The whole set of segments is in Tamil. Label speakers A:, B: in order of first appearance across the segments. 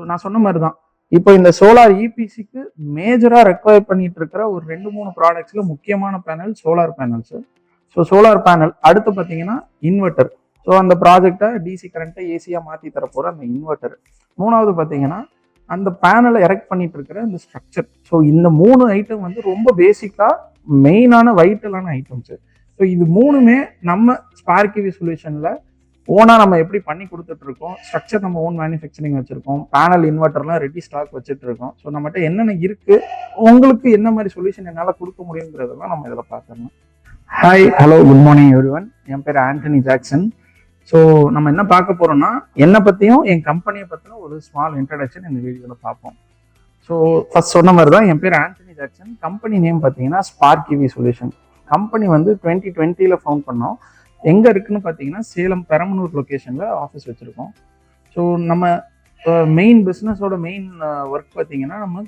A: நான் சொன்ன மாதிரி தான். இப்போ இந்த சோலார் இபிசிக்கு மேஜரா ரெக்வயர் பண்ணிட்டு இருக்கிற ஒரு 2-3 ப்ராடக்ட்ஸ்ல முக்கியமான panel solar panels. So solar panel அடுத்து பார்த்தீங்கன்னா இன்வெர்டர். ஸோ அந்த ப்ராஜெக்டை டிசி கரண்ட்டை ஏசியா மாற்றி தரப்போற அந்த இன்வெர்டர். மூணாவது பார்த்தீங்கன்னா அந்த பேனலை எரெக்ட் பண்ணிட்டு இருக்கிற அந்த ஸ்ட்ரக்சர். ஸோ இந்த 3 ஐட்டம் வந்து ரொம்ப பேசிக்கா மெயினான வைட்டலான ஐட்டம்ஸ். ஸோ இது மூணுமே நம்ம ஸ்பார்க் இவி சொல்யூஷன்ல ஓனா நம்ம எப்படி பண்ணி கொடுத்துட்டு இருக்கோம். ஸ்ட்ரக்சர் நம்ம ஓன் மேனுஃபேக்சரிங் வச்சிருக்கோம். பேனல் இன்வெர்டர்லாம் ரெடி ஸ்டாக் வச்சுட்டு இருக்கோம். ஸோ நம்மகிட்ட என்னென்ன இருக்கு, உங்களுக்கு என்ன மாதிரி சொல்யூஷன் என்னால் கொடுக்க முடியுங்கிறதெல்லாம் நம்ம இதில் பார்க்கணும். Hi, hello, good morning everyone. என் பேர் ஆண்டனி ஜாக்சன். ஸோ நம்ம என்ன பார்க்க போறோம்னா, என்னை பற்றியும் என் கம்பெனியை பற்றின ஒரு ஸ்மால் இன்ட்ரடக்ஷன் இந்த வீடியோவில் பார்ப்போம். ஸோ ஃபர்ஸ்ட் சொன்ன மாதிரி தான், என் பேர் ஆண்டனி ஜாக்சன். கம்பெனி நேம் பார்த்தீங்கன்னா ஸ்பார்க் இவி சொல்யூஷன். கம்பெனி வந்து 2020 ஃபவுண்ட் பண்ணோம். எங்கே இருக்குன்னு பார்த்தீங்கன்னா சேலம் பெரம்பலூர் லொக்கேஷனில் ஆஃபீஸ் வச்சுருக்கோம். ஸோ நம்ம மெயின் பிஸ்னஸோட மெயின் ஒர்க் பார்த்தீங்கன்னா நம்ம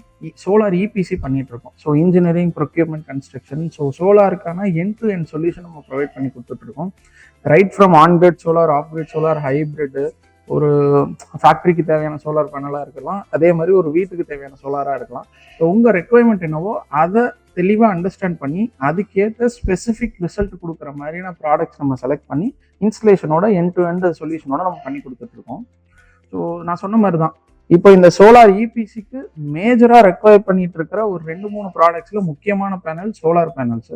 A: சோலார் இபிசி பண்ணிட்டு இருக்கோம். So engineering, procurement, construction. So சோலாருக்கான எண்ட் டு எண்ட் சொல்யூஷன் நம்ம ப்ரொவைட் பண்ணி கொடுத்துட்ருக்கோம். Right from on grid solar, off grid solar, hybrid, ஒரு ஃபேக்ட்ரிக்கு தேவையான சோலார் பேனலாக இருக்கலாம், அதே மாதிரி ஒரு வீட்டுக்கு தேவையான சோலாராக இருக்கலாம். ஸோ உங்கள் ரெக்குவயர்மெண்ட் என்னவோ அதை தெளிவாக அண்டர்ஸ்டாண்ட் பண்ணி அதுக்கேற்ற ஸ்பெசிஃபிக் ரிசல்ட் கொடுக்குற மாதிரியான ப்ராடக்ட்ஸ் நம்ம செலக்ட் பண்ணி இன்ஸ்டலேஷனோட எண்ட் டு எண்ட் சொல்யூஷனோட நம்ம பண்ணி கொடுத்துட்ருக்கோம். ஸோ நான் சொன்ன மாதிரி தான், இப்போ இந்த சோலார் இபிசிக்கு மேஜராக ரெக்வயர் பண்ணிட்டு இருக்கிற ஒரு 2-3 ப்ராடக்ட்ஸில் முக்கியமான panel solar panels.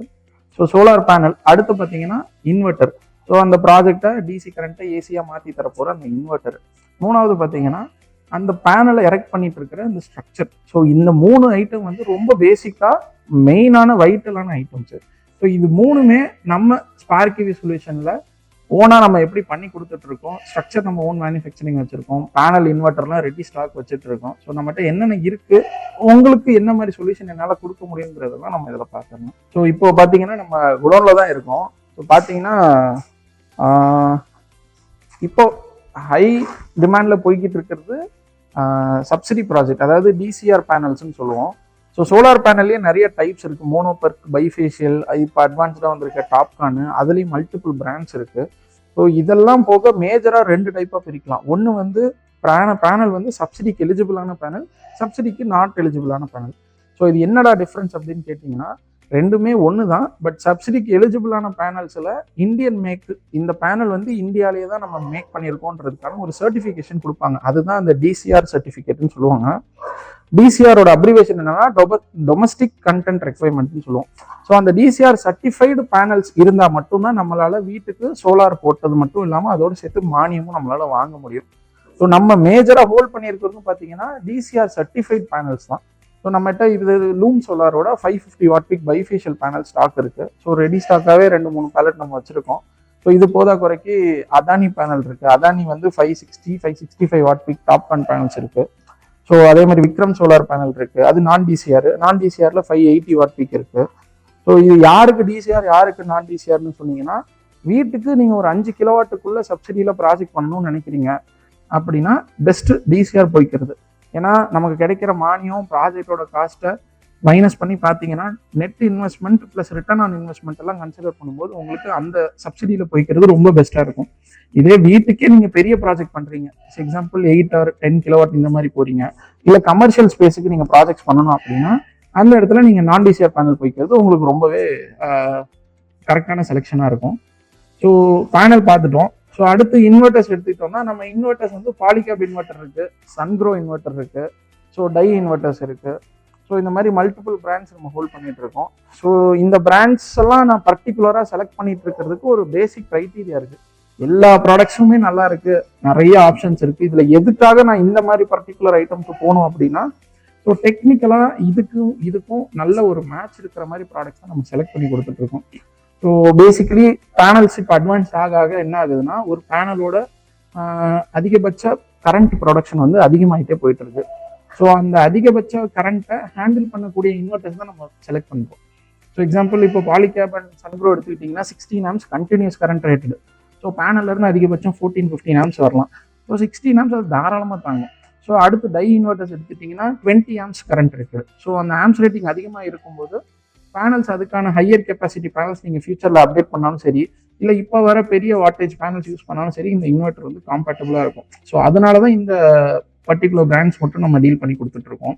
A: So solar panel அடுத்து பார்த்தீங்கன்னா இன்வெர்டர். ஸோ அந்த ப்ராஜெக்டை டிசி கரண்ட்டை ஏசியாக மாற்றி தரப்போகிற அந்த இன்வெர்டர். மூணாவது பார்த்தீங்கன்னா அந்த பேனலை எரெக்ட் பண்ணிட்டு இருக்கிற அந்த ஸ்ட்ரக்சர். ஸோ இந்த 3 ஐட்டம் வந்து ரொம்ப பேசிக்காக மெயினான வைட்டலான ஐட்டம்ஸ். ஸோ இது மூணுமே நம்ம ஸ்பார்க் இவி சொல்யூஷனில் ஓனா நம்ம எப்படி பண்ணி கொடுத்துட்டு இருக்கோம். ஸ்ட்ரக்சர் நம்ம ஓன் மேனுஃபேக்சரிங் வச்சிருக்கோம். பேனல் இன்வெர்டர்லாம் ரெடி ஸ்டாக் வச்சுட்டு இருக்கோம். ஸோ நம்மகிட்ட என்னென்ன இருக்கு, உங்களுக்கு என்ன மாதிரி சொல்யூஷன் என்னால் கொடுக்க முடியுங்கிறதெல்லாம் நம்ம இதில் பார்க்கணும். ஸோ இப்போ பார்த்தீங்கன்னா நம்ம குடோனில் தான் இருக்கோம். ஸோ பார்த்தீங்கன்னா இப்போ ஹை டிமாண்டில் போய்கிட்டு இருக்கிறது சப்சிடி ப்ராஜெக்ட், அதாவது டிசிஆர் பேனல்ஸ்ன்னு சொல்லுவோம். ஸோ சோலார் பேனல்லேயே நிறைய டைப்ஸ் இருக்குது. மோனோபர்க், பைஃபேஷியல், இப்போ அட்வான்ஸ்டாக வந்திருக்க டாப்கானு, அதுலேயும் மல்டிபிள் பிராண்ட்ஸ் இருக்குது. ஸோ இதெல்லாம் போக மேஜராக 2 டைப்பாக பிரிக்கலாம். ஒன்று வந்து பேனல் வந்து சப்சிடிக்கு எலிஜிபிளான பேனல், சப்சிடிக்கு நாட் எலிஜிபிளான பேனல். ஸோ இது என்னடா டிஃப்ரென்ஸ் அப்படின்னு கேட்டிங்கன்னா, ரெண்டுமே ஒன்று தான். பட் சப்சிடிக்கு எலிஜிபிளான பேனல்ஸில் இந்தியன் மேக், இந்த பேனல் வந்து இந்தியாவிலேயே தான் நம்ம மேக் பண்ணியிருக்கோன்றதுக்கான ஒரு சர்டிஃபிகேஷன் கொடுப்பாங்க. அதுதான் அந்த டிசிஆர் சர்டிஃபிகேட்னு சொல்லுவாங்க. டிசிஆரோட அப்ரிவேஷன் என்னன்னா டொமஸ்டிக் கண்டென்ட் ரெக்வயர்மெண்ட்னு சொல்லுவோம். ஸோ அந்த டிசிஆர் சர்டிஃபைடு பேனல்ஸ் இருந்தால் மட்டும்தான் நம்மளால வீட்டுக்கு சோலார் போட்டது மட்டும் இல்லாமல் அதோடு சேர்த்து மானியமும் நம்மளால வாங்க முடியும். ஸோ நம்ம மேஜராக ஹோல்ட் பண்ணியிருக்கிறதுன்னு பார்த்தீங்கன்னா டிசிஆர் சர்டிஃபைட் பேனல்ஸ் தான். ஸோ நம்மகிட்ட இது லூம் சோலாரோட 550 watt peak bifacial panel stock இருக்குது. ஸோ ரெடி ஸ்டாக்காகவே 2-3 பேலட் நம்ம வச்சுருக்கோம். ஸோ இது போதா குறைக்கு அதானி பேனல் இருக்குது. அதானி வந்து 565 வாட் பீக் டாப்கான் பேனல்ஸ் இருக்குது. ஸோ அதே மாதிரி விக்ரம் சோலார் பேனல் இருக்குது. அது நான் டிசிஆரில் 580 வாட் பீக் இருக்குது. ஸோ இது யாருக்கு டிசிஆர், யாருக்கு நான் டிசிஆர்னு சொன்னீங்கன்னா, வீட்டுக்கு நீங்கள் ஒரு 5 கிலோவாட்டுக்குள்ளே சப்சிடியில் ப்ராஜெக்ட் பண்ணணும்னு நினைக்கிறீங்க அப்படின்னா பெஸ்ட்டு டிசிஆர் போய்க்கிறது. ஏன்னா நமக்கு கிடைக்கிற மானியம் ப்ராஜெக்டோட காஸ்ட்டை மைனஸ் பண்ணி பார்த்தீங்கன்னா net investment plus return on investment எல்லாம் கன்சிடர் பண்ணும்போது உங்களுக்கு அந்த சப்சிடியில் போய்க்கிறது ரொம்ப பெஸ்ட்டாக இருக்கும். இதே வீட்டுக்கே நீங்கள் பெரிய ப்ராஜெக்ட் பண்ணுறீங்க, எக்ஸாம்பிள் 8 or 10 கிலோவாட் இந்த மாதிரி போறீங்க, இல்லை கமர்ஷியல் ஸ்பேஸுக்கு நீங்கள் ப்ராஜெக்ட்ஸ் பண்ணணும் அப்படின்னா அந்த இடத்துல நீங்கள் நான் டிசிஆர் பேனல் போய்க்கிறது உங்களுக்கு ரொம்பவே கரெக்டான செலெக்ஷனாக இருக்கும். ஸோ பேனல் பார்த்துட்டோம். ஸோ அடுத்து இன்வெர்டர்ஸ் எடுத்துக்கிட்டோம்னா, நம்ம இன்வெர்டர்ஸ் வந்து பாலிகேப் இன்வெர்டர் இருக்குது, சன்க்ரோ இன்வெர்டர் இருக்குது, ஸோ டை இன்வெர்டர்ஸ் இருக்குது. ஸோ இந்த மாதிரி மல்டிபிள் பிராண்ட்ஸ் நம்ம ஹோல்ட் பண்ணிட்டு இருக்கோம். ஸோ இந்த பிராண்ட்ஸ் எல்லாம் நான் பர்டிகுலராக செலக்ட் பண்ணிட்டு இருக்கிறதுக்கு ஒரு பேசிக் க்ரைட்டீரியா இருக்குது. எல்லா ப்ராடக்ட்ஸுமே நல்லா இருக்குது, நிறைய ஆப்ஷன்ஸ் இருக்குது. இதில் எதுக்காக நான் இந்த மாதிரி பர்டிகுலர் ஐட்டம்க்கு போகணும் அப்படின்னா, ஸோ டெக்னிக்கலாக இதுக்கும் நல்ல ஒரு மேட்ச் இருக்கிற மாதிரி ப்ராடக்ட்ஸ் தான் நம்ம செலக்ட் பண்ணி கொடுத்துட்ருக்கோம். ஸோ பேசிக்கலி பேனல்ஸ் இப்போ அட்வான்ஸ் ஆக என்ன ஆகுதுன்னா, ஒரு பேனலோட அதிகபட்ச கரண்ட் ப்ரொடக்ஷன் வந்து அதிகமாகிட்டே போயிட்டு இருக்கு. ஸோ அந்த அதிகபட்ச கரண்ட்டை ஹேண்டில் பண்ணக்கூடிய இன்வெர்டர்ஸ் தான் நம்ம செலக்ட் பண்ணுறோம். ஸோ எக்ஸாம்பிள் இப்போ பாலிகேப் அண்ட் சன்க்ரோ எடுத்துக்கிட்டிங்கன்னா 16 amps continuous current rated. So பேனல்லேருந்து அதிகபட்சம் 14-15 amps வரலாம். ஸோ 16 amps அது தாராளமாக தாங்கும். ஸோ அடுத்து டை இன்வெர்டர்ஸ் எடுத்துக்கிட்டிங்கன்னா 20 amps கரண்ட் இருக்குது. ஸோ அந்த ஆம்ஸ் ரேட்டிங் அதிகமாக இருக்கும்போது பேனல்ஸ் அதுக்கான ஹையர் கெப்பாசிட்டி பேனல்ஸ் நீங்கள் ஃபியூச்சரில் அப்டேட் பண்ணாலும் சரி, இல்லை இப்போ வர பெரிய வாட்டேஜ் பேனல்ஸ் யூஸ் பண்ணாலும் சரி, இந்த இன்வெர்டர் வந்து காம்பேட்டபிளாக இருக்கும். ஸோ அதனால தான் இந்த பர்டிகுலர் பிராண்ட்ஸ் மட்டும் நம்ம டீல் பண்ணி கொடுத்துட்ருக்கோம்.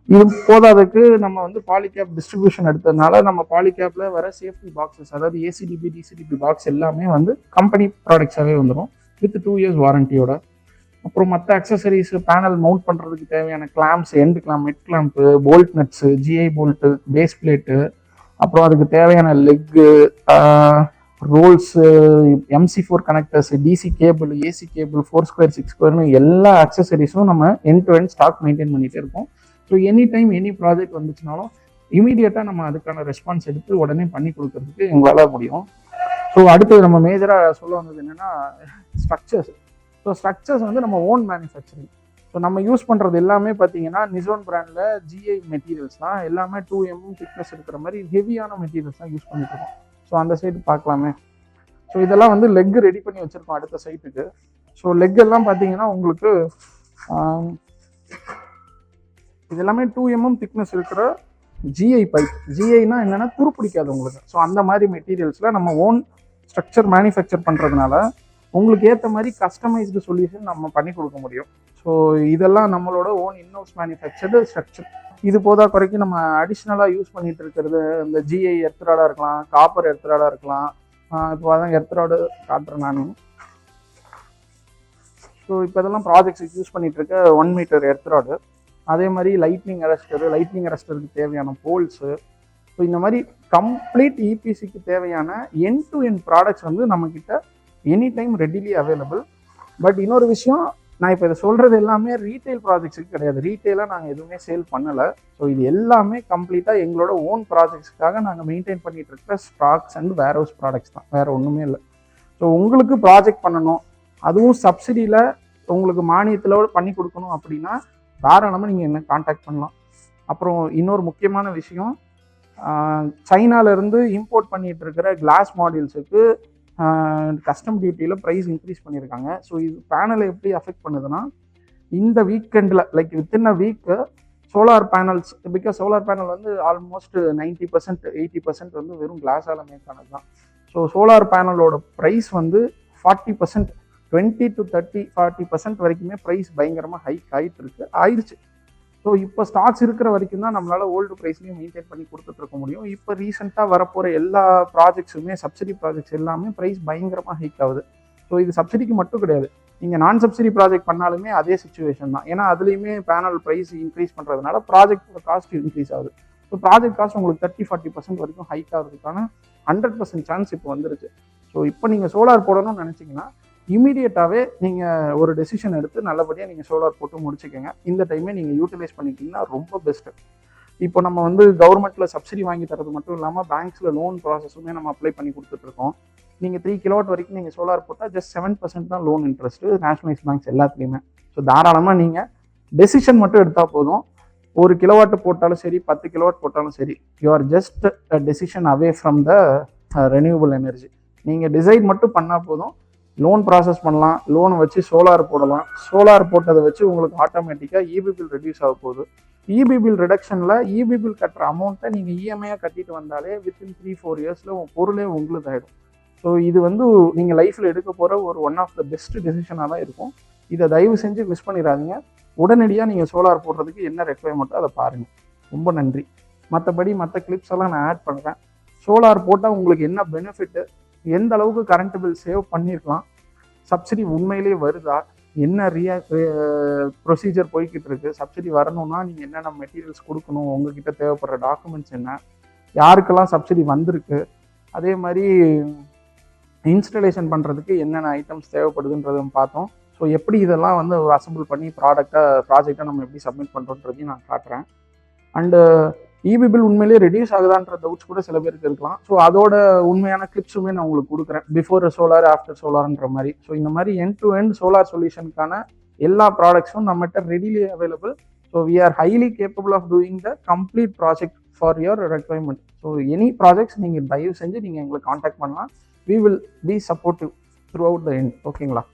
A: இது போதாதுக்கு நம்ம வந்து பாலிகேப் டிஸ்ட்ரிபியூஷன் எடுத்ததுனால நம்ம பாலிகேப்ல வர சேஃப்டி பாக்ஸஸ், அதாவது ஏசிடிபி டிசிடிபி பாக்ஸ் எல்லாமே வந்து கம்பெனி ப்ராடக்ட்ஸாகவே வந்துடும் வித் 2 years வாரண்டியோட. அப்புறம் மற்ற அக்சசரிஸ், பேனல் மவுண்ட் பண்ணுறதுக்கு தேவையான clamps, end clamp, mid clamp, bolt nuts, GI bolt, base plate, அப்புறம் அதுக்கு தேவையான leg, rolls, MC4 connectors, DC cable, AC cable, 4 square 6 ஸ்கொயர்னு எல்லா அக்சசரிஸும் நம்ம end to end stock maintain பண்ணிகிட்டே இருக்கோம். So any time any project வந்துச்சுனாலும் இமீடியட்டாக நம்ம அதுக்கான ரெஸ்பான்ஸ் எடுத்து உடனே பண்ணி கொடுக்கறதுக்கு எங்களால் முடியும். ஸோ அடுத்து நம்ம மேஜராக சொல்ல வந்தது என்னென்னா ஸ்ட்ரக்சர்ஸ். ஸோ ஸ்ட்ரக்சர்ஸ் வந்து நம்ம ஓன் மேனுஃபேக்சரிங். ஸோ நம்ம யூஸ் பண்ணுறது எல்லாமே பார்த்தீங்கன்னா நிசோன் பிராண்டில் ஜிஐ மெட்டீரியல்ஸ் தான், எல்லாமே 2 mm திக்னஸ் இருக்கிற மாதிரி ஹெவியான மெட்டீரியல்ஸ் தான் யூஸ் பண்ணிட்டுருக்கோம். ஸோ அந்த சைடு பார்க்கலாமே. ஸோ இதெல்லாம் வந்து லெக் ரெடி பண்ணி வச்சுருக்கோம் அடுத்த சைட்டுக்கு. ஸோ லெக் எல்லாம் பார்த்தீங்கன்னா உங்களுக்கு இது எல்லாமே 2 mm திக்னஸ் இருக்கிற ஜிஐ பைப். ஜிஐனா என்னென்னா துருப்பிடிக்காது உங்களுக்கு. ஸோ அந்த மாதிரி மெட்டீரியல்ஸில் நம்ம ஓன் ஸ்ட்ரக்சர் மேனுஃபேக்சர் பண்ணுறதுனால உங்களுக்கு ஏற்ற மாதிரி கஸ்டமைஸ்டு சொல்யூஷன் நம்ம பண்ணி கொடுக்க முடியும். ஸோ இதெல்லாம் நம்மளோட ஓன் இன்ஹவுஸ் மேனுஃபேக்சர்டு ஸ்ட்ரக்சர். இது போதா குறைக்கும் நம்ம அடிஷ்னலாக யூஸ் பண்ணிட்டு இருக்கிறது இந்த ஜிஐ எர்த்ராடாக இருக்கலாம், காப்பர் எர்த்ராடாக இருக்கலாம். இப்போ அதான் எர்த்ராடு காட்டுறேன் நான். ஸோ இப்போ இதெல்லாம் ப்ராஜெக்ட்ஸுக்கு யூஸ் பண்ணிட்டு இருக்க 1 meter எர்த்ராடு. அதே மாதிரி லைட்னிங் அரெஸ்டருக்கு தேவையான போல்ஸு. ஸோ இந்த மாதிரி கம்ப்ளீட் இபிசிக்கு தேவையான எண்ட் டு எண்ட் ப்ராடக்ட்ஸ் வந்து நம்மக்கிட்ட any time readily available. But இன்னொரு விஷயம், நான் இப்போ இதை சொல்கிறது எல்லாமே ரீட்டைல் ப்ராஜெக்ட்ஸுக்கு கிடையாது. ரீட்டைலாக நாங்கள் எதுவுமே சேல் பண்ணலை. ஸோ இது எல்லாமே கம்ப்ளீட்டாக எங்களோட ஓன் ப்ராஜெக்ட்ஸ்க்காக நாங்கள் மெயின்டைன் பண்ணிகிட்டு இருக்கிற stocks and warehouse products தான், வேறு ஒன்றுமே இல்லை. ஸோ உங்களுக்கு ப்ராஜெக்ட் பண்ணணும், அதுவும் சப்சிடியில் உங்களுக்கு மானியத்தில் பண்ணி கொடுக்கணும் அப்படின்னா தாராளமாக நீங்கள் என்ன காண்டாக்ட் பண்ணலாம். அப்புறம் இன்னொரு முக்கியமான விஷயம், சைனாலேருந்து இம்போர்ட் பண்ணிகிட்டு இருக்கிற கிளாஸ் மாடியூல்ஸுக்கு கஸ்டம் டியூட்டியில் ப்ரைஸ் இன்க்ரீஸ் பண்ணியிருக்காங்க. ஸோ இது பேனலை எப்படி அஃபெக்ட் பண்ணுதுன்னா, இந்த வீக்கெண்டில் like within a week solar panels, because solar panel வந்து ஆல்மோஸ்ட் 90% 80% வந்து வெறும் கிளாஸால் மேக் ஆனது தான். ஸோ சோலார் பேனலோட ப்ரைஸ் வந்து 40%, 20 to 30, 40% வரைக்குமே ப்ரைஸ் பயங்கரமாக ஹைக் ஆயிடுச்சு. ஸோ இப்போ ஸ்டாக்ஸ் இருக்கிற வரைக்கும் தான் நம்மளால் ஓல்டு ப்ரைஸ்லையும் மெயின்டைன் பண்ணி கொடுத்துட்ருக்க முடியும். இப்போ ரீசெண்டாக வரப்போகிற எல்லா ப்ராஜெக்ட்ஸுமே, சப்சிடி ப்ராஜெக்ட்ஸ் எல்லாமே ப்ரைஸ் பயங்கரமாக ஹைக் ஆகுது. ஸோ இது சப்சிடிக்கு மட்டும் கிடையாது, நீங்கள் நான் சப்சிடி ப்ராஜெக்ட் பண்ணாலுமே அதே சுச்சுவேஷன் தான். ஏன்னா அதுலேயுமே பேனல் ப்ரைஸ் இன்க்ரீஸ் பண்ணுறதுனால ப்ராஜெக்டோட காஸ்ட் இன்க்ரீஸ் ஆகுது. ஸோ ப்ராஜெக்ட் காஸ்ட் உங்களுக்கு 30-40% வரைக்கும் ஹைக் ஆகிறதுக்கான 100% சான்ஸ் இப்போ வந்துருச்சு. ஸோ இப்போ நீங்கள் சோலார் போடணும்னு நினச்சிங்கன்னா இமீடியட்டாகவே நீங்கள் ஒரு டெசிஷன் எடுத்து நல்லபடியாக நீங்கள் சோலார் போட்டு முடிச்சுக்கோங்க. இந்த டைமே நீங்கள் யூட்டிலைஸ் பண்ணிக்கிட்டிங்கன்னா ரொம்ப பெஸ்ட்டு. இப்போ நம்ம வந்து கவர்மெண்ட்டில் சப்சிடி வாங்கி தரது மட்டும் இல்லாமல் பேங்க்ஸில் லோன் ப்ராசஸுமே நம்ம அப்ளை பண்ணி கொடுத்துட்ருக்கோம். நீங்கள் 3 kW வரைக்கும் நீங்கள் சோலார் போட்டால் ஜஸ்ட் 7% தான் லோன் இன்ட்ரெஸ்ட்டு நேஷனலைஸ் பேங்க்ஸ் எல்லாத்துலேயுமே. ஸோ தாராளமாக நீங்கள் டெசிஷன் மட்டும் எடுத்தால் போதும். 1 kW போட்டாலும் சரி, 10 kW போட்டாலும் சரி, you are just a decision away from the renewable energy. நீங்கள் டிசைட் மட்டும் பண்ணால் போதும், லோன் ப்ராசஸ் பண்ணலாம், லோனை வச்சு சோலார் போடலாம். சோலார் போட்டதை வச்சு உங்களுக்கு ஆட்டோமேட்டிக்காக இபி பில் ரெடியூஸ் ஆக போகுது. இபி பில் ரிடக்ஷனில் இபி பில் கட்டுற அமௌண்ட்டை நீங்கள் இஎம்ஐயாக கட்டிட்டு வந்தாலே வித்தின் 3-4 இயர்ஸில் உங்கள் பொருளே உங்களுக்கு ஆகிடும். ஸோ இது வந்து நீங்கள் லைஃப்பில் எடுக்க போகிற ஒரு ஒன் ஆஃப் த பெஸ்ட் டெசிஷனாக தான் இருக்கும். இதை தயவு செஞ்சு மிஸ் பண்ணிடாதீங்க. உடனடியாக நீங்கள் சோலார் போடுறதுக்கு என்ன ரெக்குவயர்மெண்ட்டோ அதை பாருங்கள். ரொம்ப நன்றி. மற்றபடி மற்ற கிளிப்ஸ் எல்லாம் நான் ஆட் பண்ணுறேன். சோலார் போட்டால் உங்களுக்கு என்ன பெனிஃபிட்டு, எந்த அளவுக்கு கரண்ட் பில் சேவ் பண்ணியிருக்கலாம், சப்சிடி உண்மையிலேயே வருதா, என்ன ப்ரொசீஜர் போய்கிட்டு இருக்கு, சப்சிடி வரணும்னா நீங்கள் என்னென்ன மெட்டீரியல்ஸ் கொடுக்கணும், உங்ககிட்ட தேவைப்படுற டாக்குமெண்ட்ஸ் என்ன, யாருக்கெல்லாம் சப்சிடி வந்திருக்கு, அதே மாதிரி இன்ஸ்டலேஷன் பண்ணுறதுக்கு என்னென்ன ஐட்டம்ஸ் தேவைப்படுதுன்றதை பார்த்தோம். ஸோ எப்படி இதெல்லாம் வந்து அசம்பிள் பண்ணி ப்ராஜெக்டாக நம்ம எப்படி சப்மிட் பண்ணுறோன்றதையும் நான் காட்டுறேன். அண்டு இபி பில் உண்மையிலேயே ரெடியூஸ் ஆகுதான்ற டவுட்ஸ் கூட சில பேருக்கு இருக்கலாம். ஸோ அதோட உண்மையான கிளிப்ஸுமே நான் உங்களுக்கு கொடுக்குறேன், பிஃபோர் சோலார் ஆஃப்டர் சோலார்ன்ற மாதிரி. ஸோ இந்த மாதிரி எண்ட் டு எண்ட் சோலார் சொல்யூஷனுக்கான எல்லா ப்ராடக்ட்ஸும் நம்மகிட்ட readily available. So we are highly capable of doing the complete project for your requirement. So any projects நீங்கள் தயவு செஞ்சு நீங்கள் எங்களை காண்டாக்ட் பண்ணலாம். We will be supportive throughout the end. ஓகேங்களா?